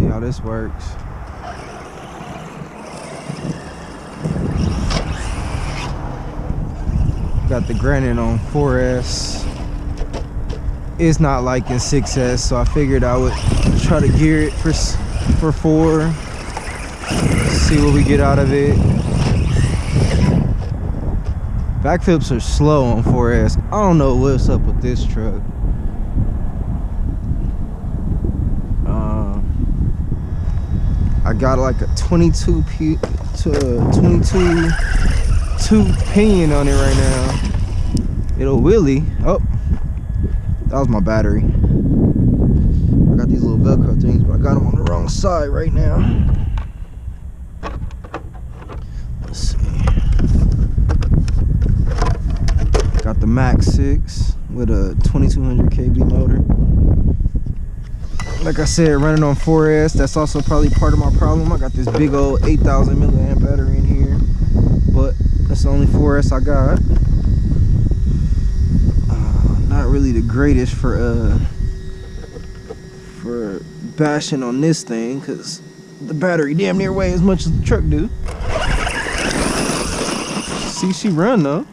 see how this works. Got the Granite on 4S. It's not like in 6S, so I figured I would try to gear it for 4. See what we get out of it. Backflips are slow on 4S. I don't know what's up with this truck. I got like a 22 pinion on it right now. It'll wheelie. Oh, that was my battery. I got these little Velcro things, but I got them on the wrong side right now. Let's see. Got the Max 6 with a 2200 kV motor. Like I said, running on 4S, that's also probably part of my problem. I got this big old 8,000 milliamp battery in here, but that's the only 4S I got. Not really the greatest for bashing on this thing, because the battery damn near weighs as much as the truck do. See, she run though.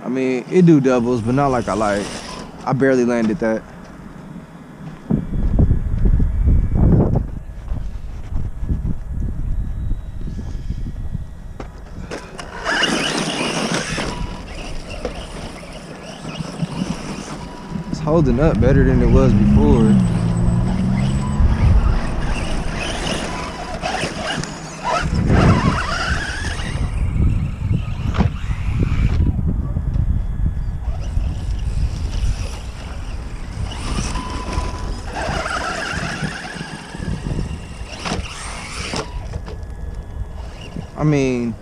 I mean, it do doubles, but not like I like. I barely landed that. It's holding up better than it was before. I mean,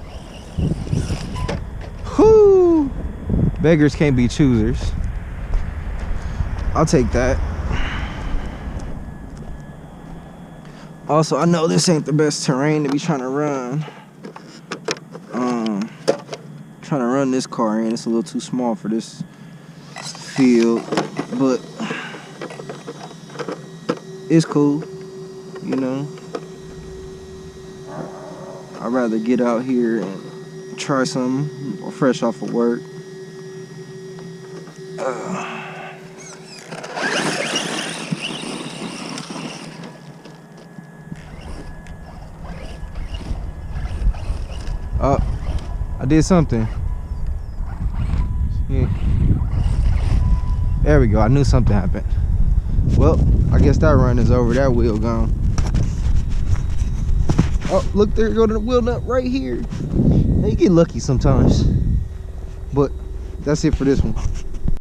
whoo, beggars can't be choosers. I'll take that. Also, I know this ain't the best terrain to be trying to run. Trying to run this car in, it's a little too small for this field, but it's cool, you know. I'd rather get out here and try something fresh off of work. Oh, I did something. Yeah. There we go. I knew something happened. Well, I guess that run is over. That wheel gone. Oh, look, there go to the wheel nut right here. Now, you get lucky sometimes. But that's it for this one.